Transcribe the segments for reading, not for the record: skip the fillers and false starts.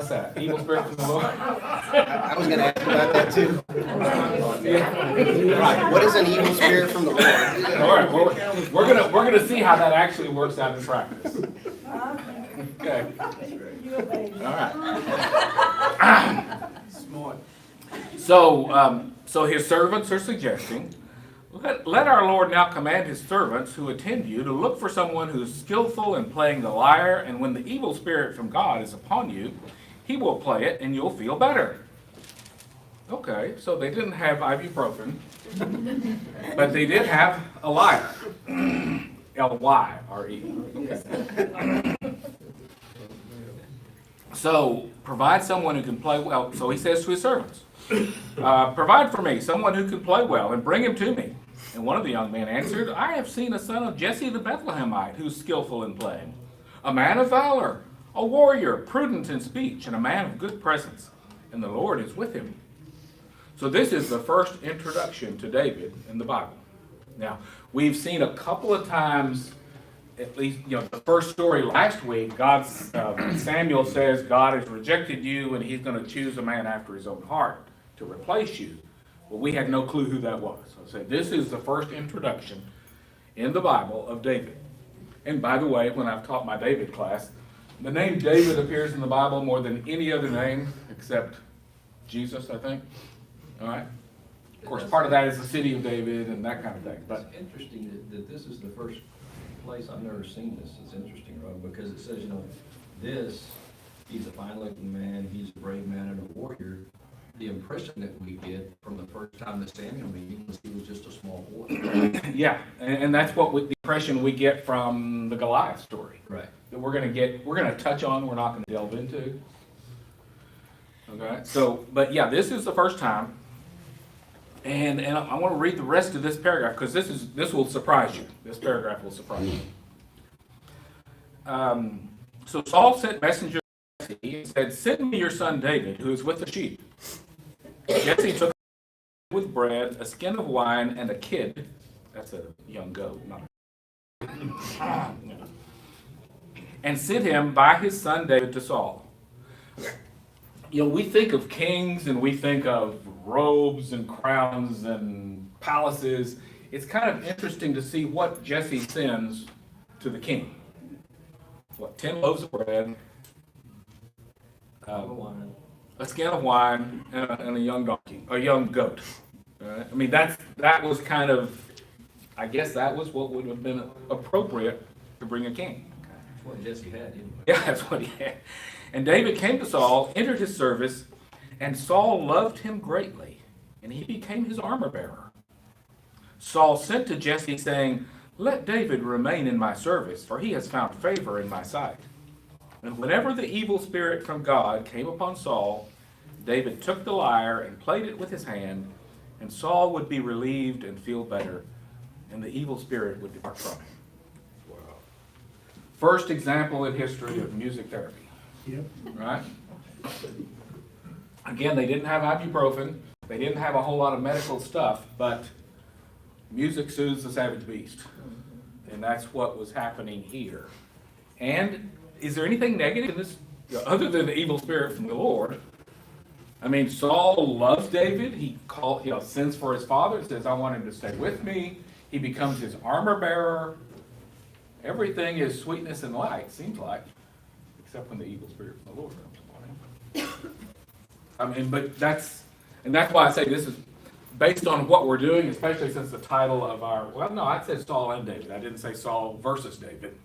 What's that? Evil spirit from the Lord? I was going to ask about that too. Yeah. Right. What is an evil spirit from the Lord? All right. Well, we're gonna see how that actually works out in practice. Okay. All right. Smart. So his servants are suggesting, let our Lord now command his servants who attend you to look for someone who's skillful in playing the lyre, and when the evil spirit from God is upon you, he will play it and you'll feel better. Okay, so they didn't have ibuprofen, but they did have a lyre. L-Y-R-E. Okay. So provide someone who can play well. So he says to his servants, provide for me someone who can play well and bring him to me. And one of the young men answered, I have seen a son of Jesse the Bethlehemite who's skillful in playing, a man of valor, a warrior, prudent in speech, and a man of good presence, and the Lord is with him. So this is the first introduction to David in the Bible. Now, we've seen a couple of times, at least, the first story last week, Samuel says God has rejected you and he's going to choose a man after his own heart to replace you. Well, we had no clue who that was. So I said, this is the first introduction in the Bible of David. And by the way, when I've taught my David class, the name David appears in the Bible more than any other name except Jesus, I think. All right? Of course, part of that is the city of David and that kind of thing. But it's interesting that this is the first place I've never seen this. It's interesting, Rob, because it says, he's a fine-looking man, he's a brave man and a warrior. The impression that we get from the first time that Samuel met him was he was just a small boy. Yeah, and that's the impression we get from the Goliath story. Right. That we're going to touch on, we're not going to delve into. Okay, so, but yeah, this is the first time. And I want to read the rest of this paragraph because this will surprise you. This paragraph will surprise you. So Saul sent messengers to Jesse and said, send me your son David, who is with the sheep. Jesse took with bread, a skin of wine, and a kid. That's a young goat, not a and sent him by his son David to Saul. We think of kings and we think of robes and crowns and palaces. It's kind of interesting to see what Jesse sends to the king. 10 loaves of bread, a skin of wine, and a young donkey, a young goat. I mean, that was kind of, I guess that was what would have been appropriate to bring a king. That's what Jesse had, anyway. Yeah, that's what he had. And David came to Saul, entered his service, and Saul loved him greatly, and he became his armor bearer. Saul sent to Jesse, saying, let David remain in my service, for he has found favor in my sight. And whenever the evil spirit from God came upon Saul, David took the lyre and played it with his hand, and Saul would be relieved and feel better, and the evil spirit would depart from him. Wow. First example in history of music therapy. Yep. Right? Again, they didn't have ibuprofen. They didn't have a whole lot of medical stuff, but music soothes the savage beast. And that's what was happening here. And is there anything negative in this, other than the evil spirit from the Lord? I mean, Saul loves David. He sends for his father, says, I want him to stay with me. He becomes his armor bearer. Everything is sweetness and light, seems like, except when the evil spirit from the Lord comes upon him. I mean, but that's why I say this is based on what we're doing, especially since the title of I said Saul and David. I didn't say Saul versus David.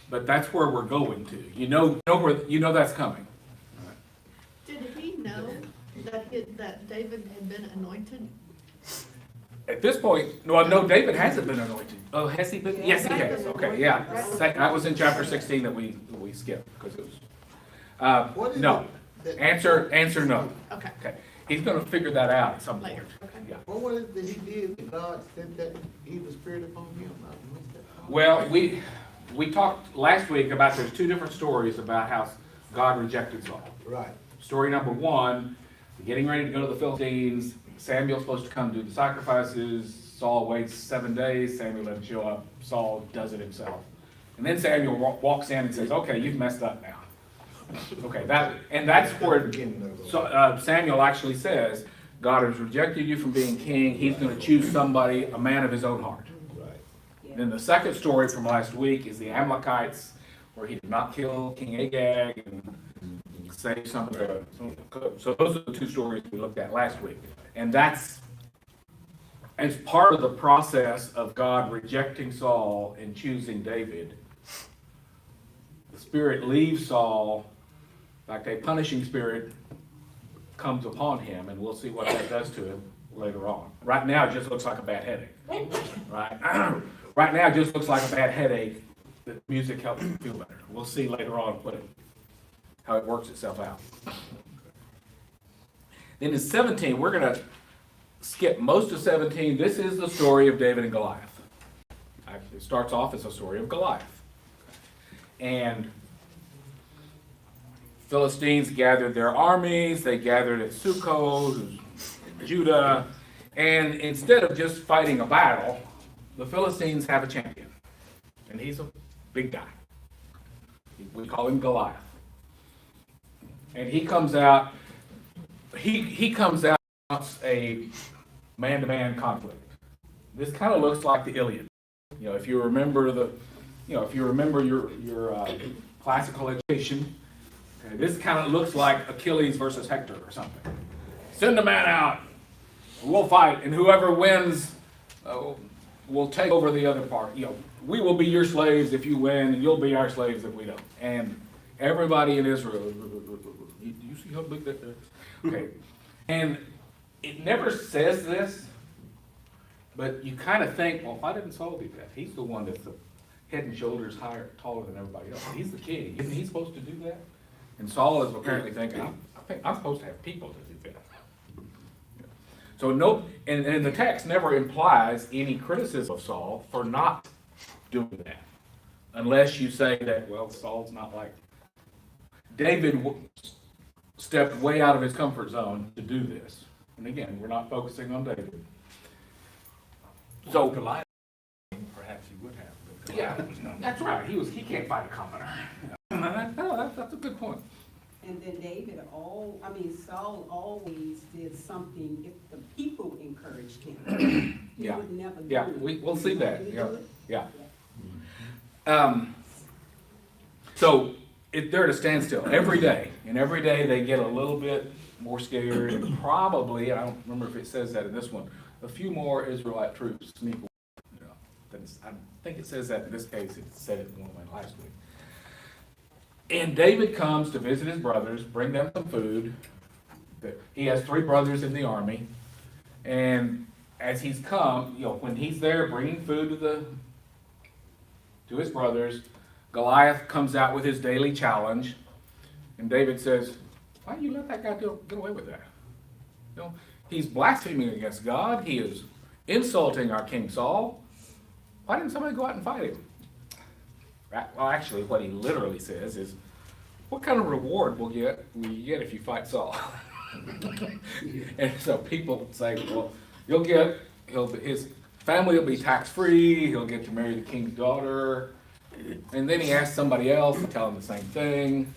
But that's where we're going to. You know that's coming. Did he know that David had been anointed? At this point, no, David hasn't been anointed. Oh, has he been? Yes, he has. Okay, yeah. That was in chapter 16 that we skipped because it was. No. Answer no. Okay. He's going to figure that out at some point. Later. Okay. Yeah. What was it that he did that God sent that evil spirit upon him? Well, we talked last week about there's two different stories about how God rejected Saul. Right. Story number one, getting ready to go to the Philistines. Samuel's supposed to come do the sacrifices. Saul waits 7 days. Samuel doesn't show up. Saul does it himself. And then Samuel walks in and says, okay, you've messed up now. Okay, that's where Beginning of the- so, Samuel actually says, God has rejected you from being king. He's going to choose somebody, a man of his own heart. Right. Then the second story from last week is the Amalekites, where he did not kill King Agag and save some of the. So those are the two stories we looked at last week, and that's as part of the process of God rejecting Saul and choosing David. The spirit leaves Saul, like a punishing spirit comes upon him, and we'll see what that does to him later on. Right now, it just looks like a bad headache. Right? Right now, it just looks like a bad headache. The music helps him feel better. We'll see later on how it works itself out. Then in 17, we're going to skip most of 17. This is the story of David and Goliath. Actually, it starts off as a story of Goliath. And Philistines gathered their armies. They gathered at Sukkot, Judah. And instead of just fighting a battle, the Philistines have a champion. And he's a big guy. We call him Goliath. And he comes out, he comes out a man-to-man conflict. This kind of looks like the Iliad. If you remember your classical education, okay, this kind of looks like Achilles versus Hector or something. Send a man out, we'll fight, and whoever wins will take over the other part. We will be your slaves if you win, and you'll be our slaves if we don't. And everybody in Israel, you see how big that is? Okay. And it never says this, but you kind of think, well, why didn't Saul do that? He's the one that's the head and shoulders taller than everybody else. He's the king. Isn't he supposed to do that? And Saul is apparently thinking, I think I'm supposed to have people to do that. So and the text never implies any criticism of Saul for not doing that, unless you say that, well, Saul's not like David stepped way out of his comfort zone to do this. And again, we're not focusing on David. So Goliath, perhaps he would have. But yeah, that's right. He can't fight a commoner. That's a good point. And then Saul always did something if the people encouraged him. He Yeah. would never do Yeah, it. we'll see that. Would he Yeah, do it? yeah. So they're at a standstill every day, and every day they get a little bit more scared, and probably, I don't remember if it says that in this one, a few more Israelite troops sneak away. I think it says that in this case. It said it in one last week. And David comes to visit his brothers, bring them some food. He has 3 brothers in the army, and as he's come, when he's there bringing food to his brothers, Goliath comes out with his daily challenge, and David says, why do you let that guy get away with that? He's blaspheming against God. He is insulting our King Saul. Why didn't somebody go out and fight him? Well, actually, what he literally says is, what kind of reward will you get if you fight Saul? And so people say, well, his family will be tax-free, he'll get to marry the king's daughter. And then he asks somebody else to tell him the same thing.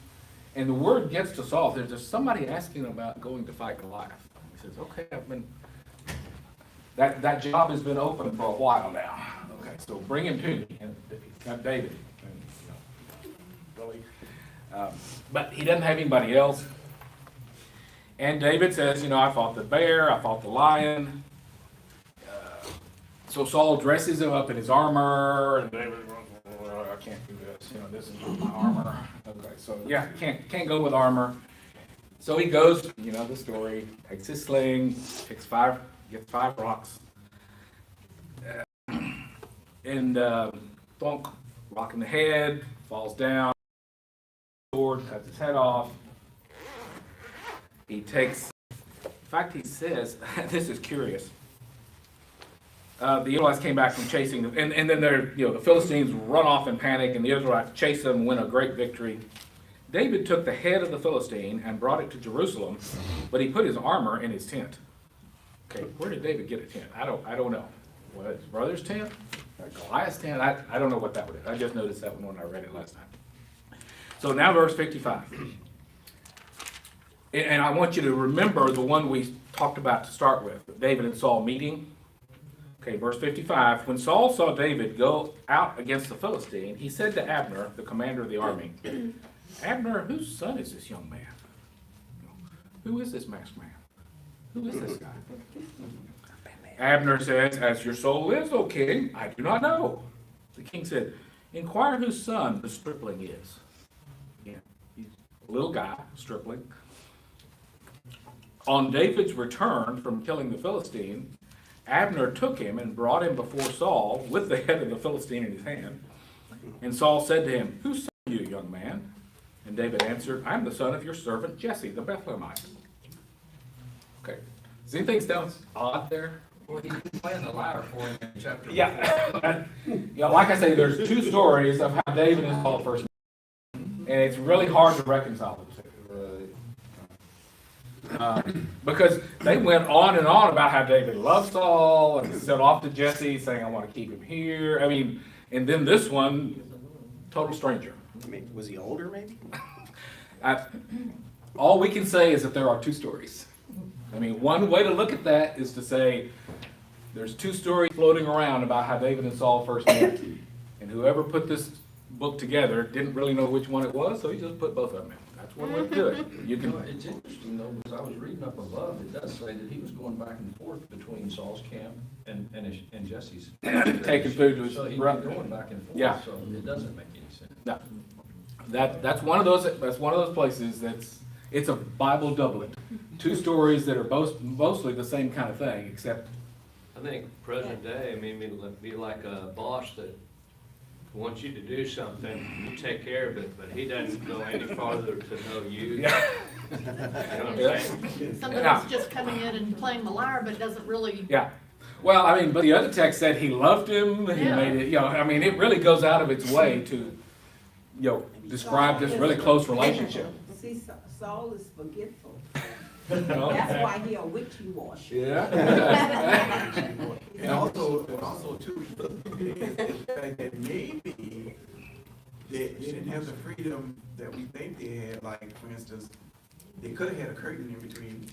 And the word gets to Saul. There's somebody asking about going to fight Goliath. He says, okay, that job has been open for a while now. Okay, so bring him to me. And he's got David. But he doesn't have anybody else. And David says, I fought the bear, I fought the lion. So Saul dresses him up in his armor, and David goes, I can't do this. This is not my armor. Okay, so yeah, can't go with armor. So he goes, the story, takes his sling, gets 5 rocks, and thunk, rock in the head, falls down, sword, cuts his head off. He takes, in fact, he says, this is curious. The Israelites came back from chasing them, and then the Philistines run off in panic, and the Israelites chase them and win a great victory. David took the head of the Philistine and brought it to Jerusalem, but he put his armor in his tent. Okay, where did David get a tent? I don't know. Was it his brother's tent? Goliath's tent? I don't know what that was. I just noticed that one when I read it last time. So now verse 55. And I want you to remember the one we talked about to start with, David and Saul meeting. Okay, verse 55. When Saul saw David go out against the Philistine, he said to Abner, the commander of the army, Abner, whose son is this young man? Who is this masked man? Who is this guy? Abner says, as your soul is, O king, I do not know. The king said, inquire whose son the stripling is. Yeah, he's a little guy, stripling. On David's return from killing the Philistine, Abner took him and brought him before Saul with the head of the Philistine in his hand. And Saul said to him, whose son are you, young man? And David answered, I'm the son of your servant Jesse, the Bethlehemite. Okay. Does anything sound odd there? Well, he's been playing the lyre for him in chapter. Yeah. Yeah, like I say, there's two stories of how David and Saul first met. And it's really hard to reconcile those two. Because they went on and on about how David loved Saul and sent off to Jesse saying, I want to keep him here. I mean, and then this one, total stranger. I mean, was he older maybe? All we can say is that there are two stories. I mean, one way to look at that is to say there's two stories floating around about how David and Saul first met. And whoever put this book together didn't really know which one it was, so he just put both of them in. That's one way to do it. You You know, can, it's interesting though, because I was reading up above, it does say that he was going back and forth between Saul's camp and Jesse's. taking food to his So he's brother. going back and forth, Yeah. so it doesn't make any sense. No. That's one of those places it's a Bible doublet. Two stories that are both mostly the same kind of thing, except I think present day, I mean, it'd be like a boss that wants you to do something, you take care of it, but he doesn't go any farther to know you. yeah. You know what I'm saying? Somebody's just coming in and playing the lyre, but doesn't really, Yeah. Well, I mean, but the other text said he loved him, he Yeah. made it, I mean, it really goes out of its way to, describe this really close relationship. See, Saul is forgetful. You know? That's why he a wishy-washy. Yeah. And also too, the fact that maybe they didn't have the freedom that we think they had, like, for instance, they could have had a curtain in between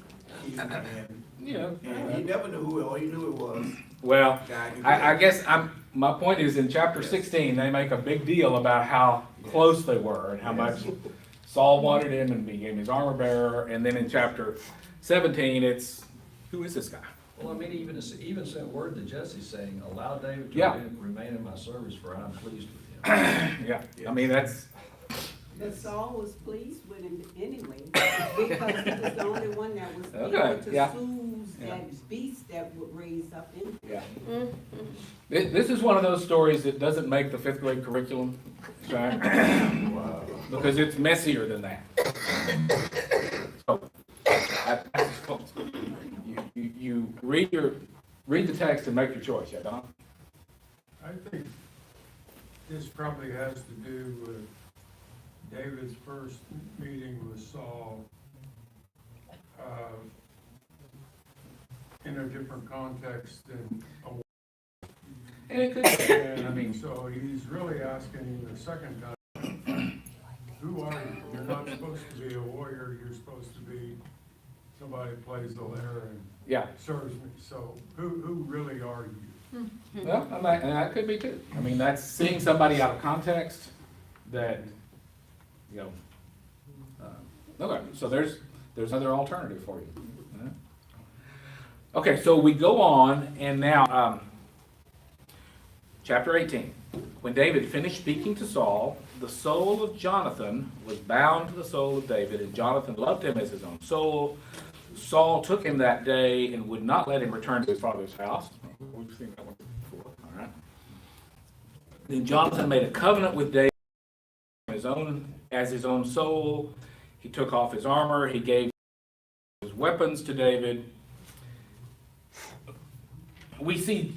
him and Yeah. he never knew who, all he knew it was. Well, Guy who I did. guess my point is in chapter 16, they make a big deal about how close they were and how much Saul wanted him and became his armor bearer. And then in chapter 17, it's, who is this guy? Well, I mean, even sent word to Jesse saying, allow David to Yeah. remain in my service, for I'm pleased with him. Yeah, I mean, that's, But Saul was pleased with him anyway, because he was the only one that was Okay, able to yeah. soothe Yeah. that beast that would raise up in him. yeah. This is one of those stories that doesn't make the fifth grade curriculum, right? Because it's messier than that. So, you read the text and make your choice, yeah, Don? I think this probably has to do with David's first meeting with Saul, in a different context than And it could, I and mean, so he's really asking him the second time, who are you? You're not supposed to be a warrior, you're supposed to be somebody that plays the lyre and yeah. serves me, so who really are you? Well, and that could be too. I mean, that's seeing somebody out of context that, okay, so there's another alternative for you. Okay, so we go on, and now, chapter 18. When David finished speaking to Saul, the soul of Jonathan was bound to the soul of David, and Jonathan loved him as his own soul. Saul took him that day and would not let him return to his father's house. We've seen that one before, all right? Then Jonathan made a covenant with David as his own soul. He took off his armor. He gave his weapons to David. We see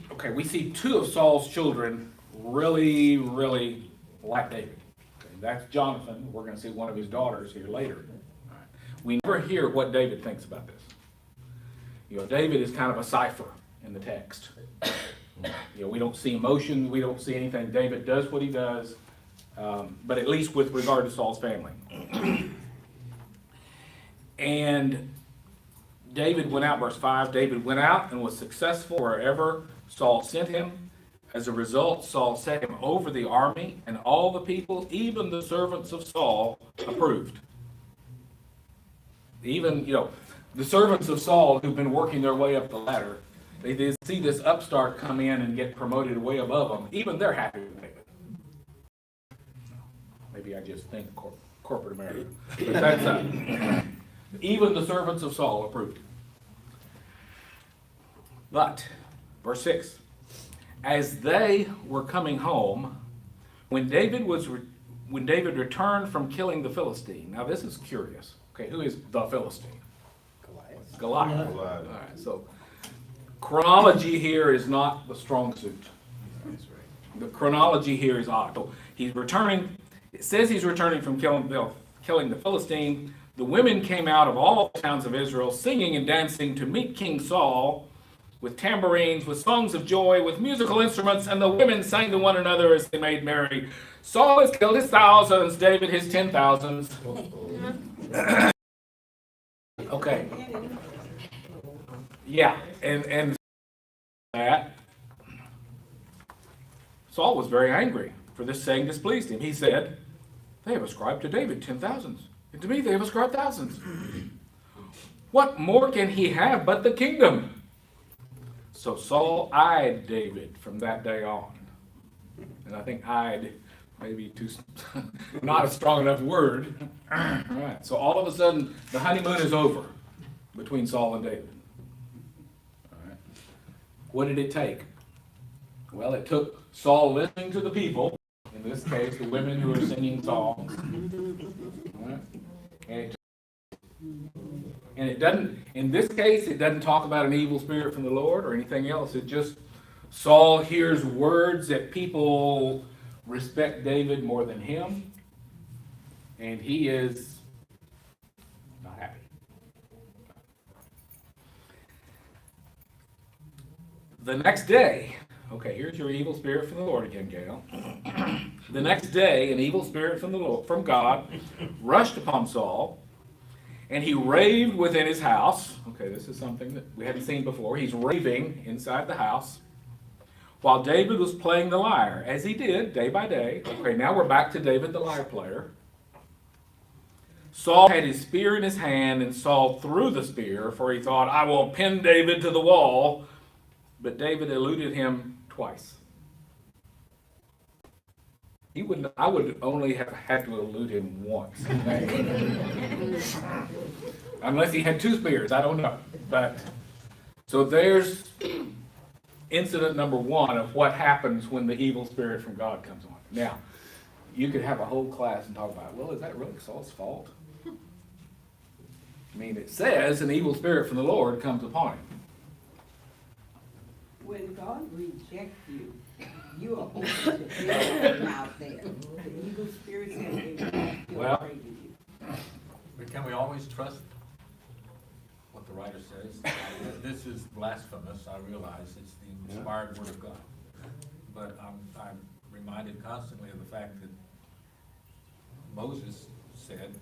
two of Saul's children really, really like David. Okay, that's Jonathan. We're going to see one of his daughters here later. All right. We never hear what David thinks about this. David is kind of a cipher in the text. We don't see emotion. We don't see anything. David does what he does. but at least with regard to Saul's family. And David went out, verse 5, David went out and was successful wherever Saul sent him. As a result, Saul set him over the army, and all the people, even the servants of Saul, approved. Even, the servants of Saul who've been working their way up the ladder, they see this upstart come in and get promoted way above them. Even they're happy with David. Maybe I just think corporate America. But that's even the servants of Saul approved. But, verse 6, as they were coming home, when David returned from killing the Philistine. Now this is curious. Okay, who is the Philistine? Goliath. All right, so chronology here is not the strong suit. The chronology here is odd. So he's returning. It says he's returning from killing the Philistine. The women came out of all the towns of Israel, singing and dancing to meet King Saul, with tambourines, with songs of joy, with musical instruments, and the women sang to one another as they made merry. Saul has killed his thousands, David his 10,000s. Okay. Yeah, and that Saul was very angry, for this saying displeased him. He said, they have ascribed to David 10,000s, and to me they have ascribed thousands. What more can he have but the kingdom? So Saul eyed David from that day on. And I think eyed maybe not a strong enough word. All right, so all of a sudden, the honeymoon is over between Saul and David. All right. What did it take? Well, it took Saul listening to the people, in this case, the women who are singing songs. All right. And it doesn't, in this case, it doesn't talk about an evil spirit from the Lord or anything else. It just, Saul hears words that people respect David more than him, and he is not happy. The next day, okay, here's your evil spirit from the Lord again, Gail. The next day, an evil spirit from the Lord, from God, rushed upon Saul, and he raved within his house. Okay, this is something that we hadn't seen before. He's raving inside the house while David was playing the lyre, as he did day by day. Okay, now we're back to David the lyre player. Saul had his spear in his hand, and Saul threw the spear, for he thought, I will pin David to the wall. But David eluded him twice. I would only have had to elude him once. Unless he had two spears, I don't know. But so there's incident number one of what happens when the evil spirit from God comes on. Now, you could have a whole class and talk about, well, is that really Saul's fault? I mean, it says an evil spirit from the Lord comes upon him. When God rejects you, you are open to everything out there. The evil spirits have been Well, afraid of you. But can we always trust what the writer says? This is blasphemous, I realize, it's the inspired word of God. But I'm reminded constantly of the fact that Moses said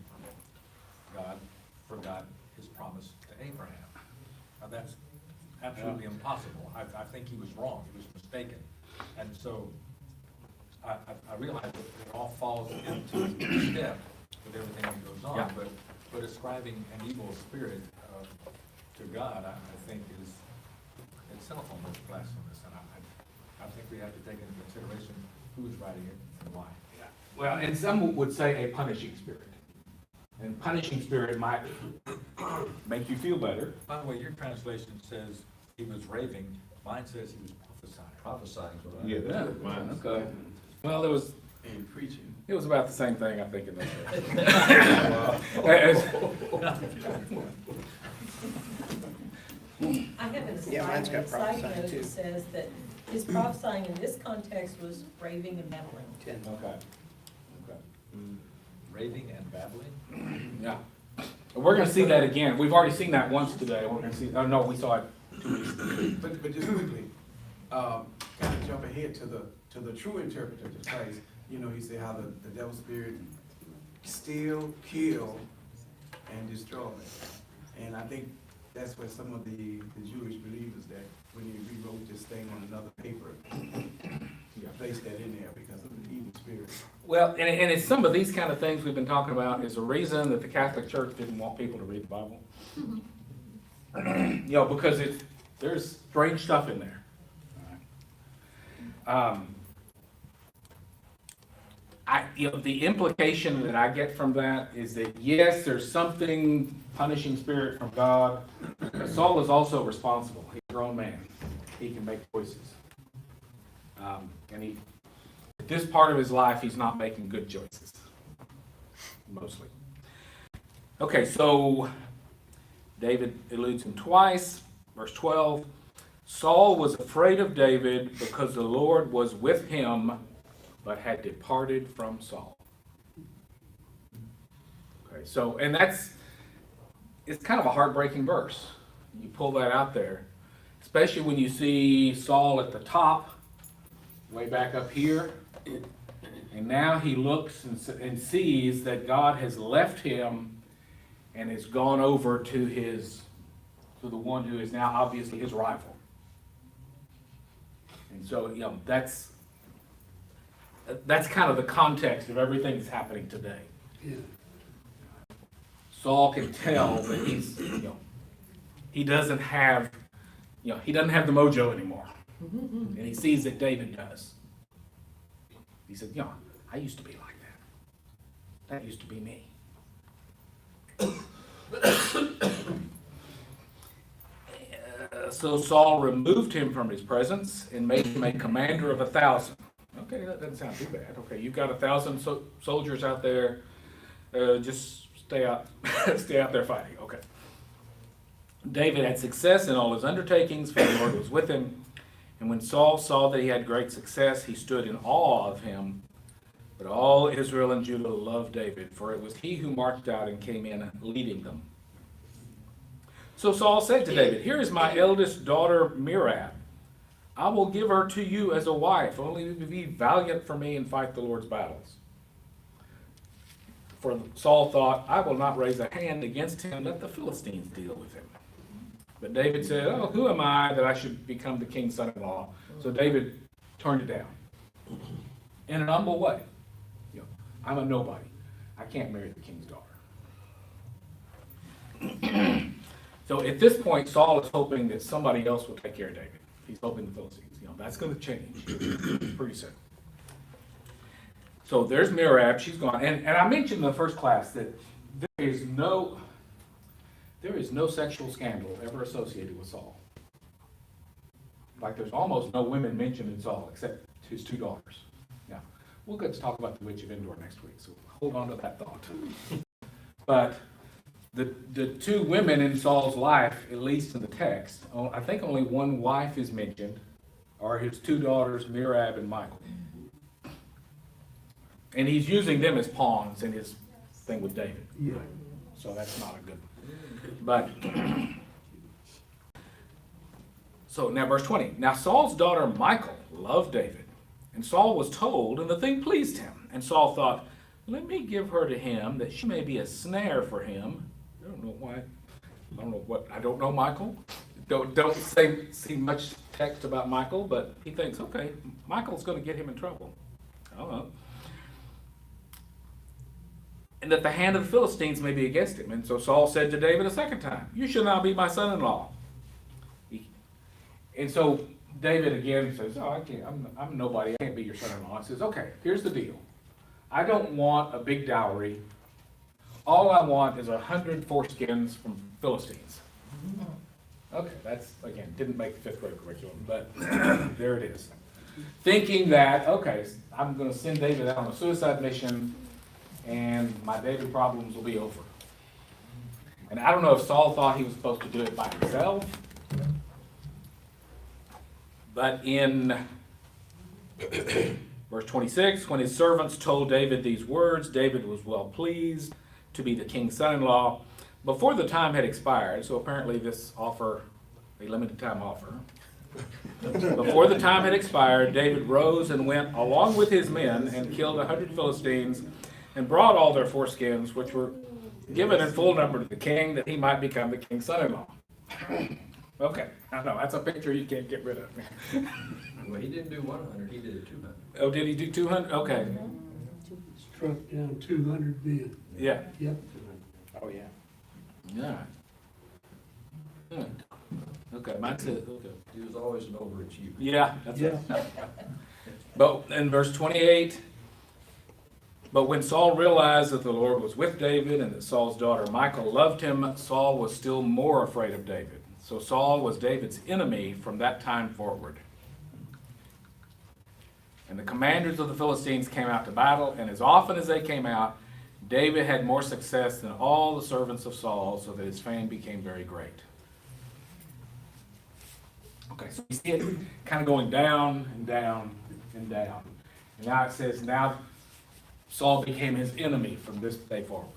God forgot his promise to Abraham. Now that's absolutely impossible. I think he was wrong, he was mistaken. And so I realize that it all falls into step with everything that goes on, Yeah. but ascribing an evil spirit to God, I think is itself almost blasphemous. And I think we have to take into consideration who's writing it and why. Well, and some would say a punishing spirit. And punishing spirit might make you feel better. By the way, your translation says he was raving, mine says he was prophesying. Prophesying is what I Yeah, mine, okay. Well, And preaching. it was about the same thing, I think, in this I have a Yeah, mine's got side prophesying note too. that says that his prophesying in this context was raving and babbling. Okay. Okay. Raving and babbling? Yeah. We're gonna see that again. We've already seen that once today. We're gonna see, oh, no, we saw it 2 weeks ago. But just quickly, kind of jump ahead to the true interpreter of Christ. you know, he said how the devil spirit steal, kill, and destroy. And I think that's where some of the Jewish believers that when he rewrote this thing on another paper, he placed that in there because of the evil spirit. Well, and it's some of these kind of things we've been talking about is the reason that the Catholic Church didn't want people to read the Bible. You know, because there's strange stuff in there. The implication that I get from that is that yes, there's something punishing spirit from God, but Saul is also responsible. He's a grown man. He can make choices. And at this part of his life, he's not making good choices. Mostly. Okay, so David eludes him twice. Verse 12, Saul was afraid of David because the Lord was with him, but had departed from Saul. Okay, so, and it's kind of a heartbreaking verse. You pull that out there, especially when you see Saul at the top, way back up here, and now he looks and sees that God has left him and has gone over to the one who is now obviously his rival. And so, you know, that's kind of the context of everything that's happening today. Yeah. Saul can tell that he doesn't have the mojo anymore. And he sees that David does. He said, I used to be like that. That used to be me. So Saul removed him from his presence and made him a commander of 1,000. Okay, that doesn't sound too bad. Okay, you've got 1,000 soldiers out there. Just stay out there fighting. Okay. David had success in all his undertakings, for the Lord was with him. And when Saul saw that he had great success, he stood in awe of him. But all Israel and Judah loved David, for it was he who marched out and came in leading them. So Saul said to David, "Here is my eldest daughter Merab. I will give her to you as a wife, only be valiant for me and fight the Lord's battles." For Saul thought, "I will not raise a hand against him, let the Philistines deal with him." But David said, "Oh, who am I that I should become the king's son-in-law?" So David turned it down in an humble way. I'm a nobody. I can't marry the king's daughter. So at this point, Saul is hoping that somebody else will take care of David. He's hoping the Philistines. That's going to change pretty soon. So there's Merab. She's gone. And I mentioned in the first class that there is no sexual scandal ever associated with Saul. Like there's almost no women mentioned in Saul except his 2 daughters. Now, we'll get to talk about the witch of Endor next week, so hold on to that thought. But the 2 women in Saul's life, at least in the text, I think only one wife is mentioned, are his 2 daughters, Merab and Michal. And he's using them as pawns in his thing with David. Yeah. So that's not a good one. But, so now verse 20. Now Saul's daughter Michal loved David, and Saul was told, and the thing pleased him. And Saul thought, let me give her to him, that she may be a snare for him. I don't know why. I don't know Michal. Don't see much text about Michal, but he thinks, okay, Michal's going to get him in trouble. I don't know. And that the hand of the Philistines may be against him. And so Saul said to David a second time, "You shall now be my son-in-law." And so David again says, "Oh, I can't. I'm nobody. I can't be your son-in-law." He says, "Okay, here's the deal. I don't want a big dowry. All I want is 100 foreskins from Philistines." Okay, that's, again, didn't make the 5th grade curriculum, but there it is. Thinking that, okay, I'm going to send David out on a suicide mission, and my David problems will be over. And I don't know if Saul thought he was supposed to do it by himself, but in verse 26, when his servants told David these words, David was well pleased to be the king's son-in-law before the time had expired. So apparently this offer, a limited time offer, Before the time had expired, David rose and went along with his men and killed 100 Philistines and brought all their foreskins, which were given in full number to the king, that he might become the king's son-in-law. Okay, I know, that's a picture you can't get rid of. Well, he didn't do 100, he did 200. Oh, did he do 200? Okay, Struck down 200 men. yeah. Yep. Oh, yeah. Yeah. Hmm. Okay, mine said, okay. He was always an overachiever. Yeah, that's it. Yeah. But in verse 28, but when Saul realized that the Lord was with David and that Saul's daughter Michal loved him, Saul was still more afraid of David. So Saul was David's enemy from that time forward. And the commanders of the Philistines came out to battle, and as often as they came out, David had more success than all the servants of Saul, so that his fame became very great. Okay, so we see it kind of going down and down and down. And now it says, now Saul became his enemy from this day forward.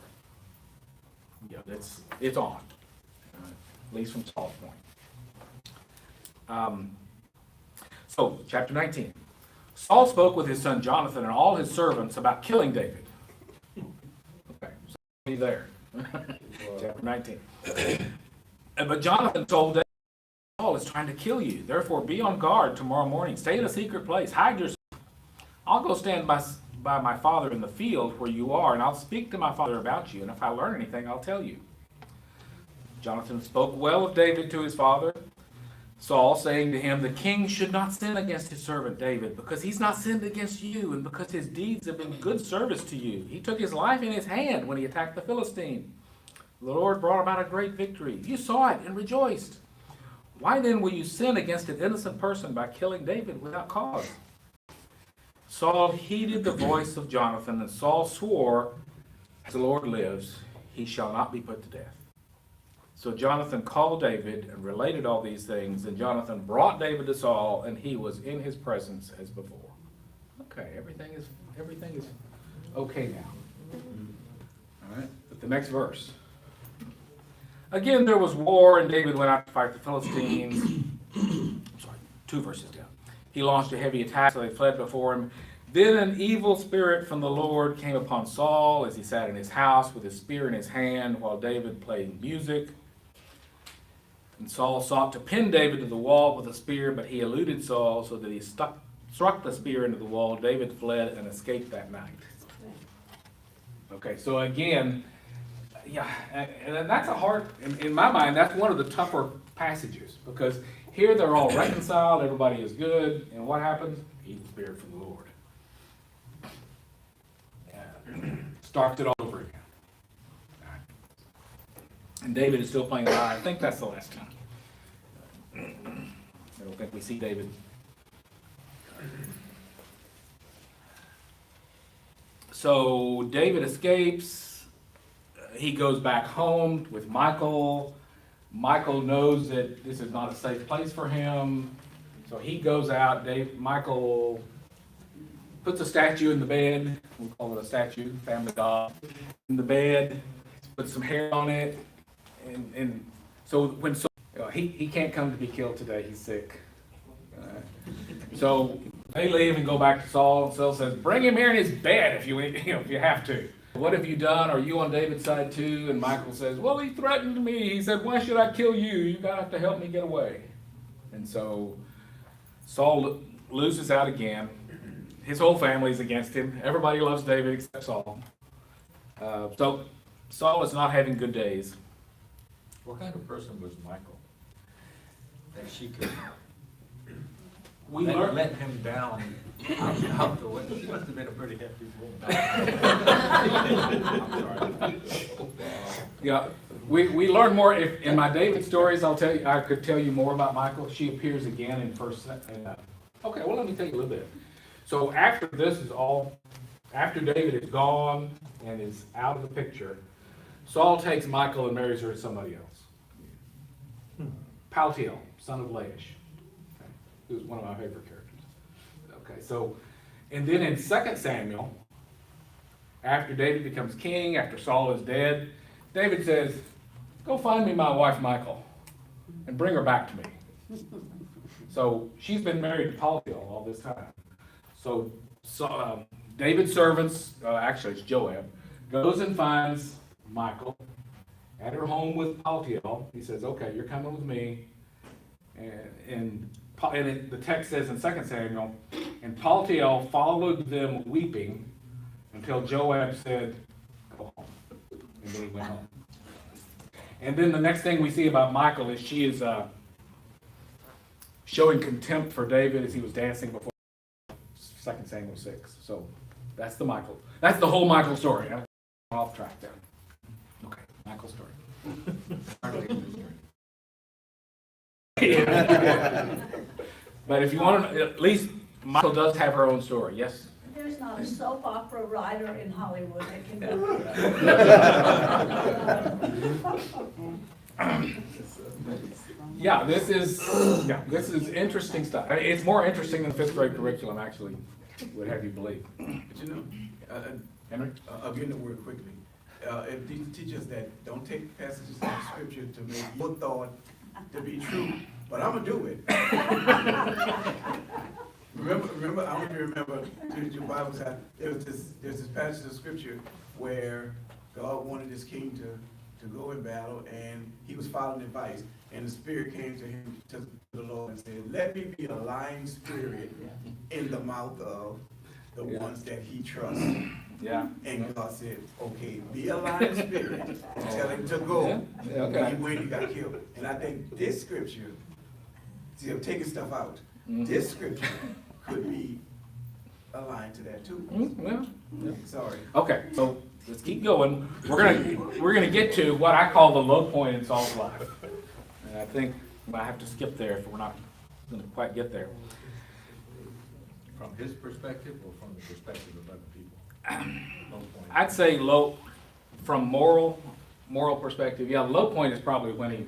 Yeah, it's on, at least from Saul's point. So, chapter 19. Saul spoke with his son Jonathan and all his servants about killing David. Okay, so be there. Chapter 19. But Jonathan told David, Saul is trying to kill you. Therefore, be on guard tomorrow morning. Stay in a secret place. Hide yourself. I'll go stand by my father in the field where you are, and I'll speak to my father about you. And if I learn anything, I'll tell you. Jonathan spoke well of David to his father, Saul, saying to him, the king should not sin against his servant David, because he's not sinned against you, and because his deeds have been good service to you. He took his life in his hand when he attacked the Philistine. The Lord brought about a great victory. You saw it and rejoiced. Why then will you sin against an innocent person by killing David without cause? Saul heeded the voice of Jonathan, and Saul swore, as the Lord lives, he shall not be put to death. So Jonathan called David and related all these things, and Jonathan brought David to Saul, and he was in his presence as before. Okay, everything is okay now. All right, but the next verse. Again, there was war, and David went out to fight the Philistines. I'm sorry, 2 verses down. He launched a heavy attack, so they fled before him. Then an evil spirit from the Lord came upon Saul as he sat in his house with his spear in his hand while David played music. And Saul sought to pin David to the wall with a spear, but he eluded Saul so that he struck the spear into the wall. David fled and escaped that night. Okay, so again, yeah, and that's a hard, in my mind, that's one of the tougher passages, because here they're all reconciled, everybody is good, and what happens? Evil spirit from the Lord. Starts it all over again. And David is still playing alive. I think that's the last time. I don't think we see David. So David escapes. He goes back home with Michal. Michal knows that this is not a safe place for him. So he goes out. Michal puts a statue in the bed. We call it a statue, family dog, in the bed. Puts some hair on it. And so when he can't come to be killed today, he's sick. So they leave and go back to Saul, and Saul says, bring him here in his bed if you have to. What have you done? Are you on David's side too? And Michal says, well, he threatened me. He said, why should I kill you? You got to help me get away. And so Saul loses out again. His whole family's against him. Everybody loves David except Saul. So Saul is not having good days. What kind of person was Michal? That she could We let, learn. let him down out the window. She must have been a pretty hefty woman. I'm sorry. Yeah, we learn more. If in my David stories, I could tell you more about Michal. She appears again in first. Okay, well, let me tell you a little bit. So after this is all, after David is gone and is out of the picture, Saul takes Michal and marries her to somebody else. Paltiel, son of Laish, okay, who's one of my favorite characters. Okay, so, and then in 2 Samuel, after David becomes king, after Saul is dead, David says, go find me my wife Michal and bring her back to me. So she's been married to Paltiel all this time. So David's servants, actually it's Joab, goes and finds Michal at her home with Paltiel. He says, okay, you're coming with me. And the text says in 2 Samuel, and Paltiel followed them weeping until Joab said, go home. And then he went home. And then the next thing we see about Michal is she is showing contempt for David as he was dancing before 2 Samuel 6. So that's the Michal. That's the whole Michal story. I'm off track there. Okay, Michal story. But if you want to, at least Michal does have her own story. Yes? There's not a soap opera writer in Hollywood that can do it. Yeah, this is interesting stuff. I mean, it's more interesting than fifth grade curriculum, actually, would have you believe. But you know, Henry? I'll get in the word quickly. It teaches that don't take passages of scripture to make your thought to be true, but I'm gonna do it. Remember, I want you to remember, your Bible said, there's this passage of scripture where God wanted his king to go in battle, and he was following advice, and the Spirit came to him, to the Lord, and said, let me be a lying spirit in the mouth of the ones that he trusts. Yeah. And God said, okay, be a lying spirit, and tell him to go. Yeah, okay. When he got killed. And I think this scripture, see, I'm taking stuff out. This scripture could be aligned to that too. Well, Sorry. okay, so let's keep going. We're gonna get to what I call the low point in Saul's life. And I think I have to skip there if we're not gonna quite get there. From his perspective or from the perspective of other people? Low point. I'd say low, from moral perspective, yeah, the low point is probably when he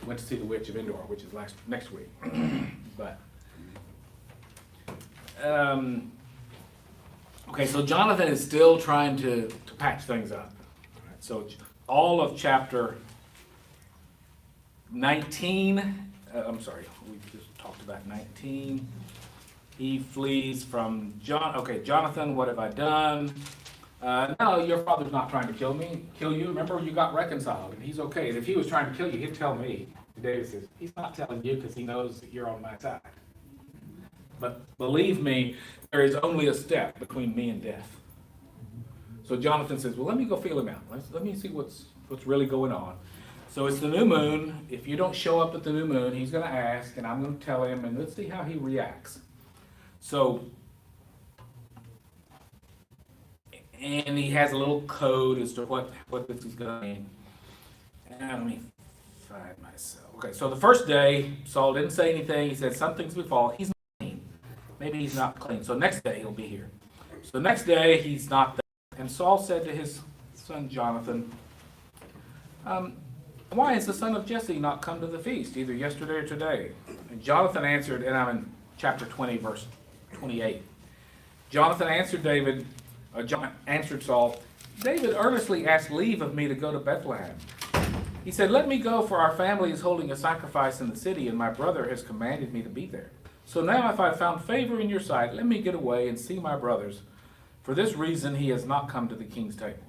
went to see the witch of Endor, which is next week. But okay, so Jonathan is still trying to patch things up. All right, so all of chapter 19, I'm sorry, we just talked about 19. He flees from Jonathan, what have I done? No, your father's not trying to kill you. Remember, you got reconciled, and he's okay. And if he was trying to kill you, he'd tell me. David says, he's not telling you because he knows that you're on my side. But believe me, there is only a step between me and death. So Jonathan says, well, let me go feel him out. Let me see what's really going on. So it's the new moon. If you don't show up at the new moon, he's going to ask, and I'm going to tell him, and let's see how he reacts. So, and he has a little code as to what this is going to mean. And let me find myself. Okay, so the first day, Saul didn't say anything. He said, something's befallen. He's not clean. Maybe he's not clean. So next day, he'll be here. So the next day, he's not there. And Saul said to his son Jonathan, why has the son of Jesse not come to the feast, either yesterday or today? And Jonathan answered, and I'm in chapter 20, verse 28. Jonathan answered Saul, David earnestly asked leave of me to go to Bethlehem. He said, let me go, for our family is holding a sacrifice in the city, and my brother has commanded me to be there. So now if I have found favor in your sight, let me get away and see my brothers. For this reason he has not come to the king's table.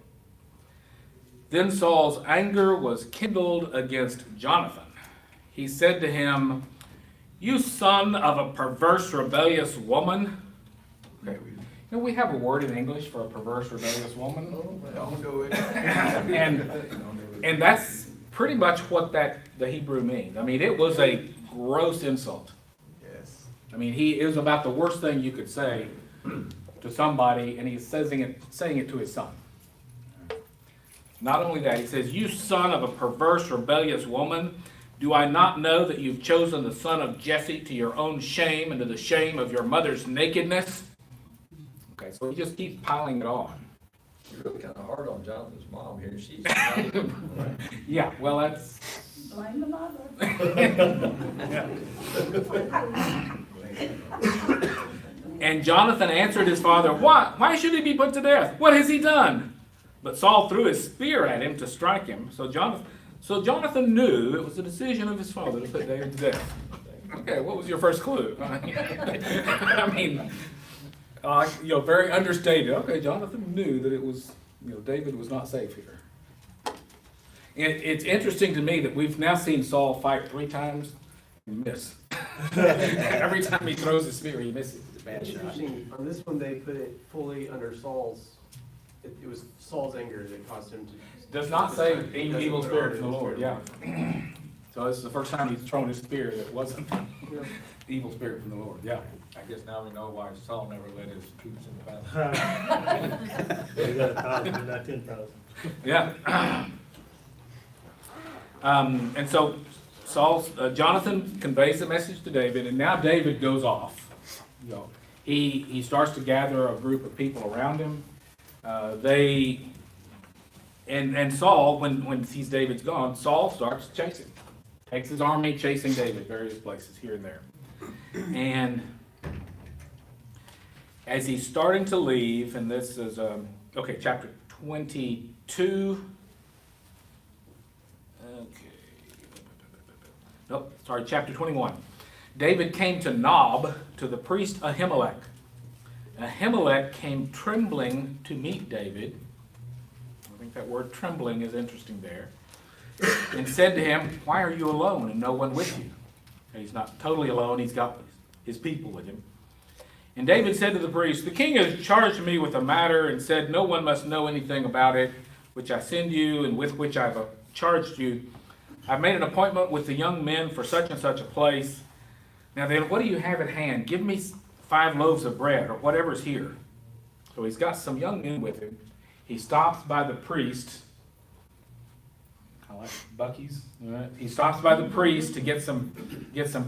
Then Saul's anger was kindled against Jonathan. He said to him, you son of a perverse, rebellious woman. Okay. You know, we have a word in English for a perverse, rebellious woman. Don't do it. and that's pretty much what the Hebrew means. I mean, it was a gross insult. Yes. I mean, it was about the worst thing you could say to somebody, and he's saying it to his son. Not only that, he says, you son of a perverse, rebellious woman, do I not know that you've chosen the son of Jesse to your own shame and to the shame of your mother's nakedness? Okay, so he just keeps piling it on. You're really kind of hard on Jonathan's mom here. She's Yeah, well, that's... Blame the mother. And Jonathan answered his father, why should he be put to death? What has he done? But Saul threw his spear at him to strike him. So Jonathan knew it was the decision of his father to put David to death. Okay, what was your first clue? I mean, very understated. Okay, Jonathan knew that it was, David was not safe here. It's interesting to me that we've now seen Saul fight 3 times and miss. Every time he throws his spear, he misses. It's a bad It's shot. interesting, on this one, they put it fully under Saul's, it was Saul's anger that caused him to. Does not say It doesn't evil put spirit it from the under Lord, yeah. So this is the first time he's thrown his spear that wasn't evil spirit from the Lord, yeah. I guess now we know why Saul never led his troops into battle. They got 1,000, not 10,000. Yeah. And so Jonathan conveys the message to David, and now David goes off. He starts to gather a group of people around him. And Saul, when he sees David's gone, Saul starts chasing. Takes his army chasing David various places here and there. And as he's starting to leave, and this is, chapter 22. Chapter 21. David came to Nob, to the priest Ahimelech. Ahimelech came trembling to meet David. I think that word trembling is interesting there. And said to him, "Why are you alone and no one with you?" And he's not totally alone, he's got his people with him. And David said to the priest, "The king has charged me with a matter and said, no one must know anything about it, which I send you and with which I've charged you. I've made an appointment with the young men for such and such a place. Now then, what do you have at hand? Give me 5 loaves of bread, or whatever's here." So he's got some young men with him. He stops by the priest. I like Buc-ee's. All right. He stops by the priest to get some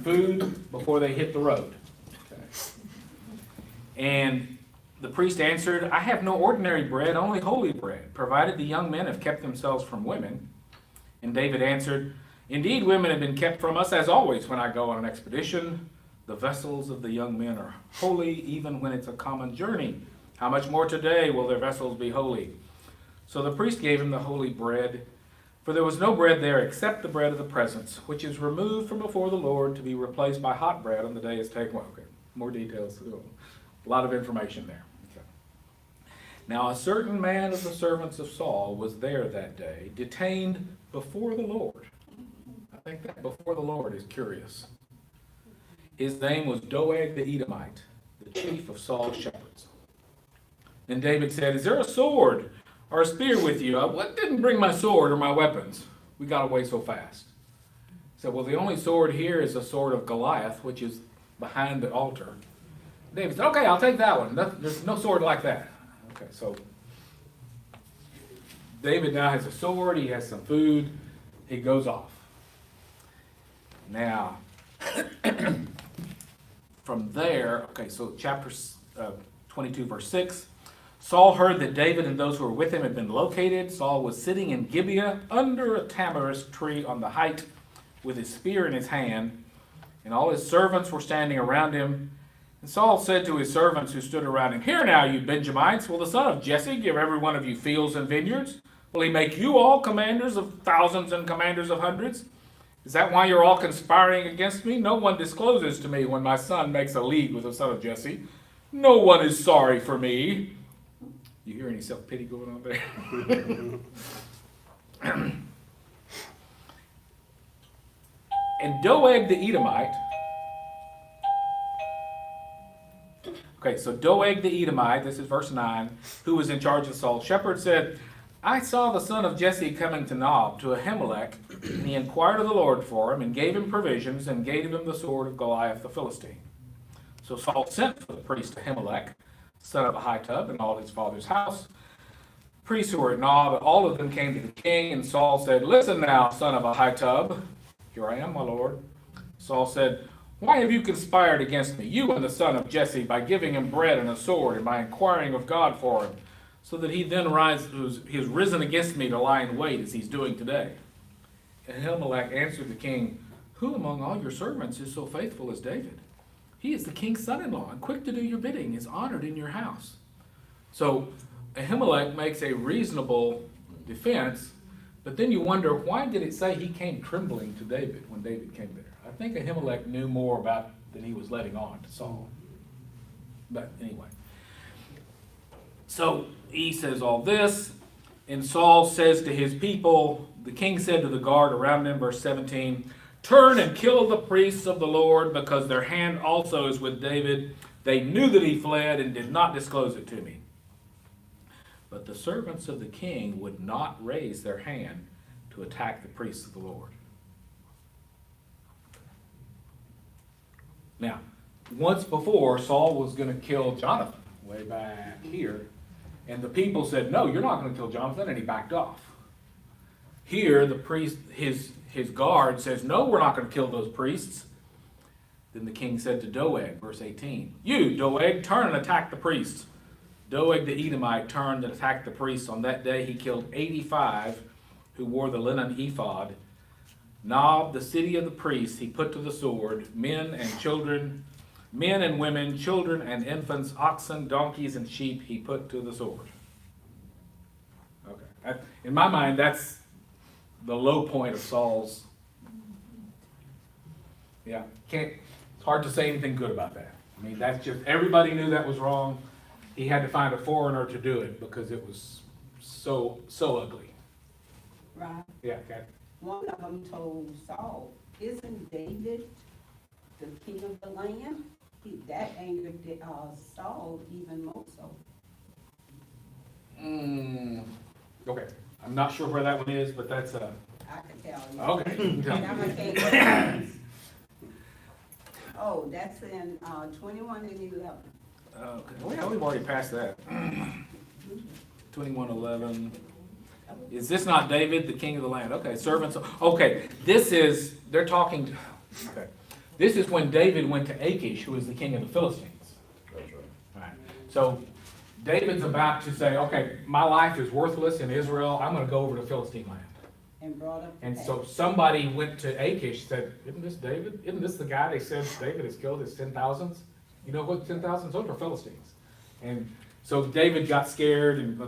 food before they hit the road. Okay. And the priest answered, "I have no ordinary bread, only holy bread, provided the young men have kept themselves from women." And David answered, "Indeed, women have been kept from us, as always when I go on an expedition. The vessels of the young men are holy, even when it's a common journey. How much more today will their vessels be holy?" So the priest gave him the holy bread, for there was no bread there except the bread of the presence, which is removed from before the Lord to be replaced by hot bread on the day it's taken. Well, okay, more details. A lot of information there. Okay. Now a certain man of the servants of Saul was there that day, detained before the Lord. I think that before the Lord is curious. His name was Doeg the Edomite, the chief of Saul's shepherds. Then David said, "Is there a sword or a spear with you?" "What didn't bring my sword or my weapons? We got away so fast." He said, "Well, the only sword here is the sword of Goliath, which is behind the altar." David said, "Okay, I'll take that one. There's no sword like that." Okay, so David now has a sword, he has some food, he goes off. Now, from there, so chapter 22, verse 6, Saul heard that David and those who were with him had been located. Saul was sitting in Gibeah under a tamarisk tree on the height with his spear in his hand, and all his servants were standing around him. And Saul said to his servants who stood around him, "Hear now, you Benjamites, will the son of Jesse give every one of you fields and vineyards? Will he make you all commanders of thousands and commanders of hundreds? Is that why you're all conspiring against me? No one discloses to me when my son makes a league with the son of Jesse. No one is sorry for me." You hear any self-pity going on there? And Doeg the Edomite, so Doeg the Edomite, this is verse 9, who was in charge of Saul's shepherd, said, "I saw the son of Jesse coming to Nob, to Ahimelech, and he inquired of the Lord for him, and gave him provisions, and gave him the sword of Goliath the Philistine." So Saul sent for the priest Ahimelech, son of Ahitub, and all his father's house. Priests who were at Nob, all of them came to the king, and Saul said, "Listen now, son of Ahitub." "Here I am, my lord." Saul said, "Why have you conspired against me, you and the son of Jesse, by giving him bread and a sword, and by inquiring of God for him, so that he then he has risen against me to lie in wait, as he's doing today?" Ahimelech answered the king, "Who among all your servants is so faithful as David? He is the king's son-in-law, and quick to do your bidding, is honored in your house." So Ahimelech makes a reasonable defense But then you wonder, why did it say he came trembling to David when David came there? I think Ahimelech knew more about than he was letting on to Saul. But anyway. So he says all this, and Saul says to his people, the king said to the guard around him, verse 17, turn and kill the priests of the Lord, because their hand also is with David. They knew that he fled and did not disclose it to me. But the servants of the king would not raise their hand to attack the priests of the Lord. Now, once before, Saul was going to kill Jonathan, way back here. And the people said, no, you're not going to kill Jonathan, and he backed off. Here, the priest, his guard says, no, we're not going to kill those priests. Then the king said to Doeg, verse 18, you, Doeg, turn and attack the priests. Doeg the Edomite turned and attacked the priests. On that day he killed 85 who wore the linen ephod. Nob, the city of the priests, he put to the sword, men and children, men and women, children and infants, oxen, donkeys, and sheep he put to the sword. Okay. In my mind, that's the low point of Saul's. Yeah, it's hard to say anything good about that. I mean, that's just, everybody knew that was wrong. He had to find a foreigner to do it because it was so ugly. Right. Yeah, okay. One of them told Saul, isn't David the king of the land? That angered Saul even more so. Okay, I'm not sure where that one is, but that's I can tell you. okay. You can tell me. And I'm gonna tell you. Oh, that's in 21 and 11. Okay, well, we've already passed that. 21:11. Is this not David, the king of the land? Okay, servants. Okay, they're talking, okay. This is when David went to Achish, who was the king of the Philistines. That's right. Right. So David's about to say, okay, my life is worthless in Israel. I'm going to go over to Philistine land. And brought up. And so somebody went to Achish and said, isn't this David? Isn't this the guy they said David has killed his 10,000s? You know what 10,000s? Those are Philistines. And so David got scared, and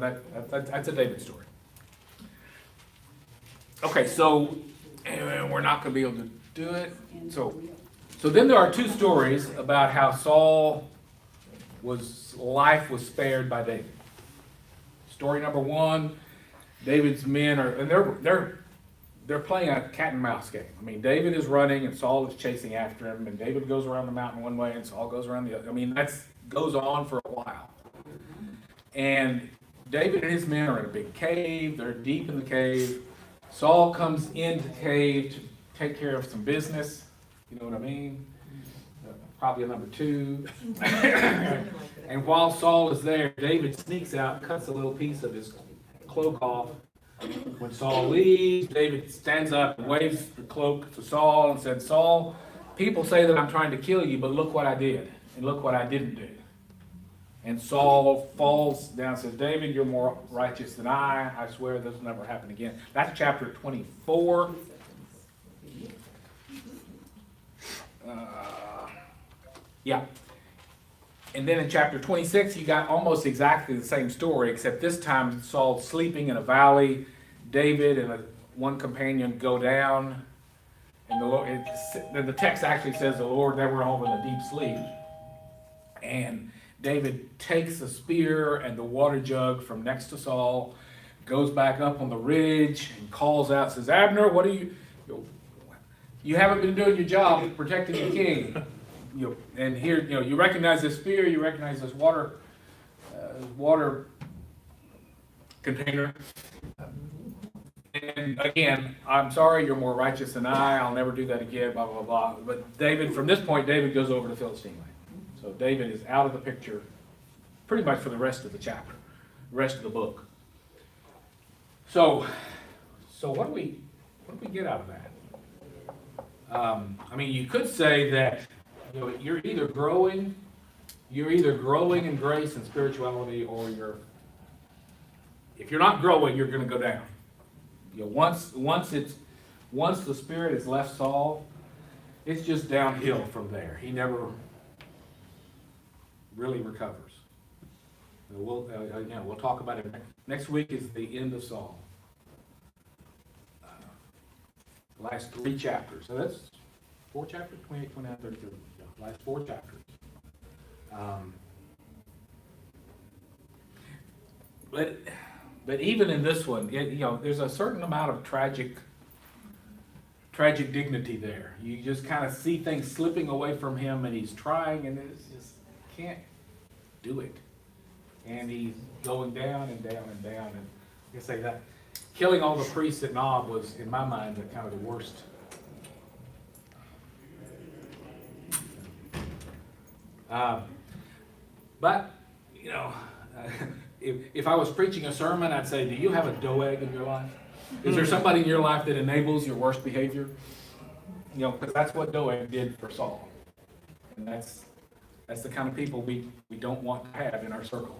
that's a David story. Okay, so we're not going to be able to do it. So then there are two stories about how Saul life was spared by David. Story number one, David's men they're playing a cat and mouse game. I mean, David is running and Saul is chasing after him, and David goes around the mountain one way and Saul goes around the other. I mean, that goes on for a while. And David and his men are in a big cave. They're deep in the cave. Saul comes into the cave to take care of some business. You know what I mean? Probably a number two. And while Saul is there, David sneaks out, cuts a little piece of his cloak off. When Saul leaves, David stands up and waves the cloak to Saul and said, Saul, people say that I'm trying to kill you, but look what I did, and look what I didn't do. And Saul falls down and says, David, you're more righteous than I swear this will never happen again. That's chapter 24. Yeah. And then in chapter 26, you got almost exactly the same story, except this time Saul's sleeping in a valley. David and one companion go down. And the text actually says the Lord, they were all in a deep sleep. And David takes the spear and the water jug from next to Saul, goes back up on the ridge and calls out, says, Abner, what are you haven't been doing your job of protecting the king. And here, you recognize this spear, you recognize this water container. And again, I'm sorry, you're more righteous than I'll never do that again, blah, blah, blah. But David, from this point, David goes over to Philistine land. So David is out of the picture pretty much for the rest of the chapter, the rest of the book. So what do we get out of that? I mean, you could say that you're either growing in grace and spirituality, or if you're not growing, you're going to go down. Once the Spirit has left Saul, it's just downhill from there. He never really recovers. We'll talk about it. Next week is the end of Saul. last 3 chapters. So that's 4 chapters, 28, 29, 32, yeah, last 4 chapters. But even in this one, there's a certain amount of tragic dignity there. You just kind of see things slipping away from him, and he's trying, and it's just can't do it. And he's going down and down and down. And like I say, that killing all the priests at Nob was, in my mind, the kind of the worst. But if I was preaching a sermon, I'd say, do you have a Doeg in your life? Is there somebody in your life that enables your worst behavior? Because that's what Doeg did for Saul. And that's the kind of people we don't want to have in our circle.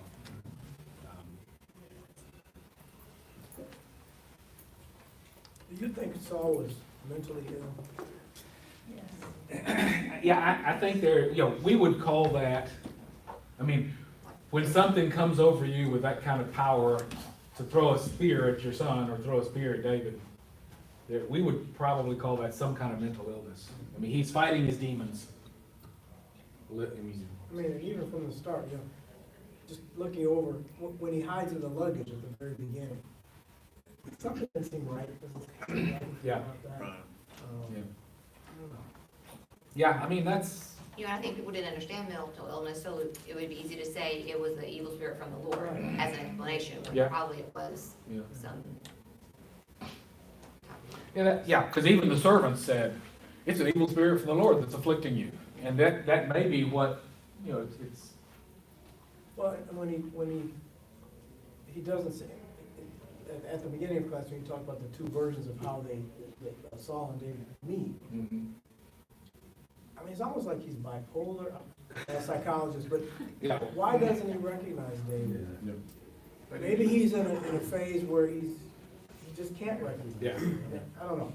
Do you think Saul was mentally ill? Yeah, I think we would call that, when something comes over you with that kind of power to throw a spear at your son or throw a spear at David, we would probably call that some kind of mental illness. He's fighting his demons. Even from the start, just looking over, when he hides in the luggage at the very beginning, something doesn't seem right. Yeah. Right. That's... I think people didn't understand mental illness, so it would be easy to say it was the evil spirit from the Lord as an explanation, when probably it was some... because even the servants said, it's an evil spirit from the Lord that's afflicting you. And that may be what, it's... Well, when he doesn't say, at the beginning of class, when you talk about the 2 versions of how Saul and David meet, Mm-hmm. It's almost like he's bipolar. I'm a psychologist, but why doesn't he recognize David? But Maybe he's in a phase where he just can't recognize. Yeah. I don't know.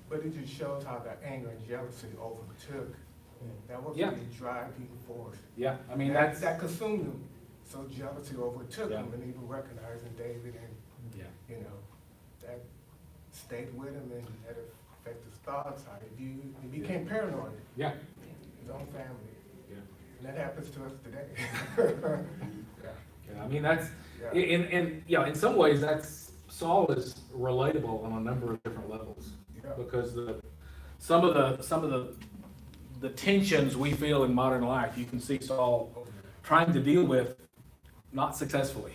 But it just shows how the anger and jealousy overtook. That was Yeah. the driving force. Yeah, That consumed him. So jealousy overtook him, and even recognizing David, and that stayed with him, and that affected his thoughts, how he viewed. He became paranoid. Yeah. His own family. Yeah. And that happens to us today. That's... in some ways, Saul is relatable on a number of different levels. Because some of the tensions we feel in modern life, you can see Saul trying to deal with, not successfully.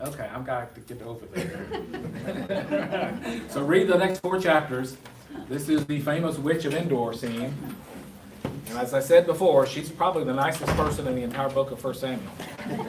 Okay, I've got to get over there. So read the next 4 chapters. This is the famous Witch of Endor scene. And as I said before, she's probably the nicest person in the entire book of 1 Samuel.